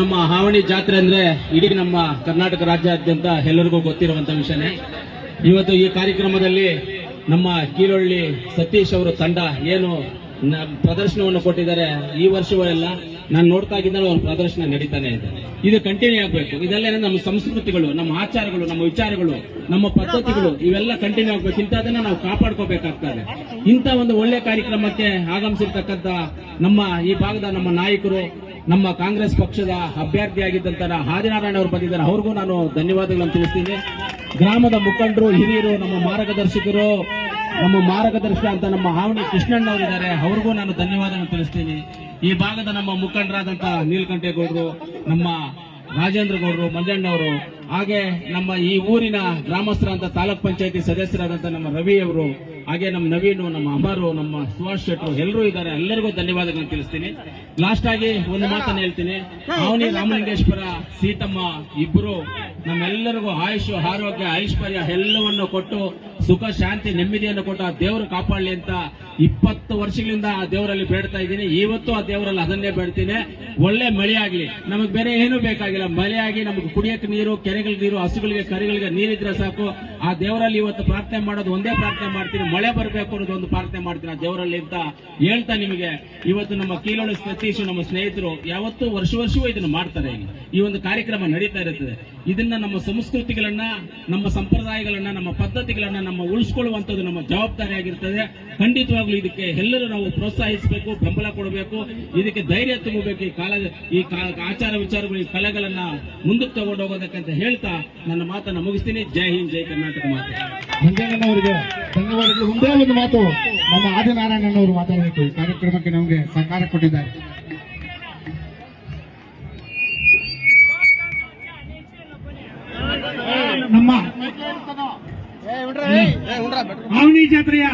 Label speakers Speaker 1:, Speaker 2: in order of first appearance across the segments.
Speaker 1: ನಮ್ಮ ಹಾವಣಿ ಜಾತ್ರೆ ಅಂದ್ರೆ ಇಡೀ ನಮ್ಮ ಕರ್ನಾಟಕ ರಾಜ್ಯಾದ್ಯಂತ ಎಲ್ಲರಿಗೂ ಗೊತ್ತಿರುವಂತ ವಿಷಯನೇ. ಇವತ್ತು ಈ ಕಾರ್ಯಕ್ರಮದಲ್ಲಿ ನಮ್ಮ ಕೀಲೊಳ್ಳಿ ಸತೀಶ್ ಅವರು ತಂಡ ಏನು ಪ್ರದರ್ಶನವನ್ನು ಕೊಟ್ಟಿದ್ದಾರೆ. ಈ ವರ್ಷವೆಲ್ಲ ನಾನು ನೋಡ್ತಾ ಇದ್ದರೆ ಒಂದು ಪ್ರದರ್ಶನ ನಡೀತಾನೆ ಇದೆ. ಇದು ಕಂಟಿನ್ಯೂ ಆಗಬೇಕು. ಇದೆಲ್ಲ ನಮ್ಮ ಸಂಸ್ಕೃತಿಗಳು, ನಮ್ಮ ಆಚಾರಗಳು, ನಮ್ಮ ವಿಚಾರಗಳು, ನಮ್ಮ ಪದ್ಧತಿಗಳು ಇವೆಲ್ಲ ಕಂಟಿನ್ಯೂ ಆಗಬೇಕು. ಇಂಥದನ್ನ ನಾವು ಕಾಪಾಡ್ಕೋಬೇಕಾಗ್ತದೆ. ಇಂಥ ಒಂದು ಒಳ್ಳೆ ಕಾರ್ಯಕ್ರಮಕ್ಕೆ ಆಗಮಿಸಿರ್ತಕ್ಕಂಥ ನಮ್ಮ ಈ ಭಾಗದ ನಮ್ಮ ನಾಯಕರು, ನಮ್ಮ ಕಾಂಗ್ರೆಸ್ ಪಕ್ಷದ ಅಭ್ಯರ್ಥಿಯಾಗಿದ್ದಂತ ಆದಿನಾರಾಯಣ ಅವರು ಬಂದಿದ್ದಾರೆ. ಅವ್ರಿಗೂ ನಾನು ಧನ್ಯವಾದಗಳನ್ನು ತಿಳಿಸ್ತೀನಿ. ಗ್ರಾಮದ ಮುಖಂಡರು, ಹಿರಿಯರು, ನಮ್ಮ ಮಾರ್ಗದರ್ಶಕರು, ನಮ್ಮ ಮಾರ್ಗದರ್ಶಕ ಅಂತ ನಮ್ಮ ಹಾವಣಿ ಕೃಷ್ಣಣ್ಣ ಅವರಿದ್ದಾರೆ. ಅವ್ರಿಗೂ ನಾನು ಧನ್ಯವಾದಗಳನ್ನು ತಿಳಿಸ್ತೀನಿ. ಈ ಭಾಗದ ನಮ್ಮ ಮುಖಂಡರಾದಂತಹ ನೀಲಕಂಠೇಗೌಡರು, ನಮ್ಮ ರಾಜೇಂದ್ರ ಗೌಡರು, ಮಂಜಣ್ಣವರು, ಹಾಗೆ ನಮ್ಮ ಈ ಊರಿನ ಗ್ರಾಮಸ್ಥರಂತ ತಾಲೂಕ್ ಪಂಚಾಯತಿ ಸದಸ್ಯರಾದಂತಹ ನಮ್ಮ ರವಿ ಅವರು, ಹಾಗೆ ನಮ್ಮ ನವೀನು, ನಮ್ಮ ಅಮರು, ನಮ್ಮ ಸುಭಾಷ್ ಶೆಟ್ಟರು ಎಲ್ಲರೂ ಇದ್ದಾರೆ. ಎಲ್ಲರಿಗೂ ಧನ್ಯವಾದಗಳನ್ನು ತಿಳಿಸ್ತೀನಿ. ಲಾಸ್ಟ್ ಆಗಿ ಒಂದು ಮಾತನ್ನು ಹೇಳ್ತೀನಿ. ಅವನಿ ರಾಮಲಿಂಗೇಶ್ವರ, ಸೀತಮ್ಮ ಇಬ್ಬರು ನಮ್ಮೆಲ್ಲರಿಗೂ ಆಯುಷ್, ಆರೋಗ್ಯ, ಐಶ್ವರ್ಯ ಎಲ್ಲವನ್ನು ಕೊಟ್ಟು ಸುಖ, ಶಾಂತಿ, ನೆಮ್ಮದಿಯನ್ನು ಕೊಟ್ಟು ಆ ದೇವರು ಕಾಪಾಡಲಿ ಅಂತ 20 ವರ್ಷಗಳಿಂದ ಆ ದೇವರಲ್ಲಿ ಬೇಡ್ತಾ ಇದ್ದೀನಿ. ಇವತ್ತು ಆ ದೇವರಲ್ಲಿ ಅದನ್ನೇ ಬೇಡ್ತೀನಿ. ಒಳ್ಳೆ ಮಳೆ ಆಗ್ಲಿ, ನಮಗೆ ಬೇರೆ ಏನೂ ಬೇಕಾಗಿಲ್ಲ. ಮಳೆ ಆಗಿ ನಮಗೆ ಕುಡಿಯಕ್ಕೆ ನೀರು, ಕೆರೆಗಳಿಗೆ ನೀರು, ಹಸುಗಳಿಗೆ, ಕರಿಗಳಿಗೆ ನೀರಿದ್ರೆ ಸಾಕು. ಆ ದೇವರಲ್ಲಿ ಇವತ್ತು ಪ್ರಾರ್ಥನೆ ಮಾಡೋದು ಒಂದೇ ಪ್ರಾರ್ಥನೆ ಮಾಡ್ತೀನಿ, ಮಳೆ ಬರಬೇಕು ಅನ್ನೋದು ಒಂದು ಪ್ರಾರ್ಥನೆ ಮಾಡ್ತೀನಿ ಆ ದೇವರಲ್ಲಿ ಅಂತ ಹೇಳ್ತಾ ನಿಮಗೆ ಇವತ್ತು ನಮ್ಮ ಕೀಲೊಳ್ಳಿ ಸತೀಶ್, ನಮ್ಮ ಸ್ನೇಹಿತರು ಯಾವತ್ತೂ ವರ್ಷವೂ ಇದನ್ನು ಮಾಡ್ತಾರೆ. ಈ ಒಂದು ಕಾರ್ಯಕ್ರಮ ನಡೀತಾ ಇರುತ್ತದೆ. ಇದನ್ನ ನಮ್ಮ ಸಂಸ್ಕೃತಿಗಳನ್ನ, ನಮ್ಮ ಸಂಪ್ರದಾಯಗಳನ್ನ, ನಮ್ಮ ಪದ್ಧತಿಗಳನ್ನ ನಮ್ಮ ಉಳಿಸ್ಕೊಳ್ಳುವಂಥದ್ದು ನಮ್ಮ ಜವಾಬ್ದಾರಿ ಆಗಿರ್ತದೆ. ಖಂಡಿತವಾಗ್ಲೂ ಇದಕ್ಕೆ ಎಲ್ಲರೂ ನಾವು ಪ್ರೋತ್ಸಾಹಿಸಬೇಕು, ಬೆಂಬಲ ಕೊಡಬೇಕು, ಇದಕ್ಕೆ ಧೈರ್ಯ ತುಂಬಬೇಕು. ಈ ಆಚಾರ ವಿಚಾರಗಳು, ಈ ಕಲೆಗಳನ್ನ ಮುಂದಕ್ಕೆ ತಗೊಂಡು ಹೋಗೋದಕ್ಕಂತ ಹೇಳ್ತಾ ನನ್ನ ಮಾತನ್ನು ಮುಗಿಸ್ತೀನಿ. ಜೈ ಹಿಂದ್, ಜೈ ಕರ್ನಾಟಕ. ಮಾತು
Speaker 2: ಮಂಜಣ್ಣನವರಿಗೆ ಧನ್ಯವಾದಗಳು. ಒಂದೇ ಒಂದು ಮಾತು ನಮ್ಮ ಆದಿನಾರಾಯಣನವರು ಮಾತಾಡಬೇಕು. ಈ ಕಾರ್ಯಕ್ರಮಕ್ಕೆ ನಮಗೆ ಸಹಕಾರ ಕೊಟ್ಟಿದ್ದಾರೆ. ನಮ್ಮ ಹಾವಣಿ ಜಾತ್ರೆಯ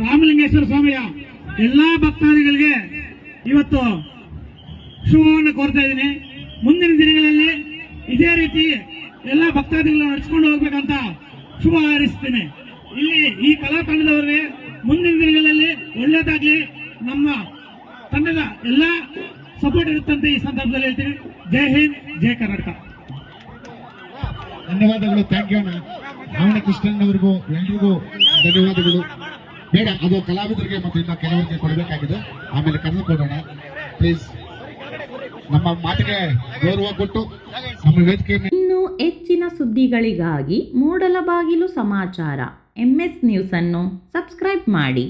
Speaker 2: ರಾಮಲಿಂಗೇಶ್ವರ ಸ್ವಾಮಿಯ ಎಲ್ಲಾ ಭಕ್ತಾದಿಗಳಿಗೆ ಇವತ್ತು ಶುಭವನ್ನು ಕೋರ್ತಾ ಇದ್ದೀನಿ. ಮುಂದಿನ ದಿನಗಳಲ್ಲಿ ಇದೇ ರೀತಿ ಎಲ್ಲಾ ಭಕ್ತಾದಿಗಳನ್ನ ನಡೆಸ್ಕೊಂಡು ಹೋಗ್ಬೇಕಂತ ಶುಭ ಹಾರೈಸ್ತೀನಿ. ಇಲ್ಲಿ ಈ ಕಲಾ ತಂಡದವರಿಗೆ ಮುಂದಿನ ದಿನಗಳಲ್ಲಿ ಒಳ್ಳೇದಾಗ್ಲಿ, ನಮ್ಮ ತಂಡದ ಎಲ್ಲಾ ಸಪೋರ್ಟ್ ಇರುತ್ತಂತೆ ಈ ಸಂದರ್ಭದಲ್ಲಿ ಹೇಳ್ತೀನಿ. ಜೈ ಹಿಂದ್, ಜೈ ಕರ್ನಾಟಕ. ಧನ್ಯವಾದಗಳು. ಥ್ಯಾಂಕ್ ಯು ಅಣ್ಣ. ಹಾವಣಿ ಕೃಷ್ಣಣ್ಣವರಿಗೂ ಎಲ್ರಿಗೂ ಧನ್ಯವಾದಗಳು. ಬೇಡ, ಅದು ಕಲಾವಿದರಿಗೆ ಮತ್ತು ಇನ್ನು ಕೆಲವರಿಗೆ ಕೊಡಬೇಕಾಗಿದೆ. ಆಮೇಲೆ ಕನ್ನಡ ಕೊಡೋಣ ಪ್ಲೀಸ್. ನಮ್ಮ ಮಾತಿಗೆ ಗೌರವ ಕೊಟ್ಟು ನಮ್ಮ ವೇದಿಕೆ.
Speaker 3: ಇನ್ನು ಹೆಚ್ಚಿನ ಸುದ್ದಿಗಳಿಗಾಗಿ ಮೂಡಲಬಾಗಿಲು ಸಮಾಚಾರ MS ನ್ಯೂಸ್ ಅನ್ನು ಸಬ್ಸ್ಕ್ರೈಬ್ ಮಾಡಿ.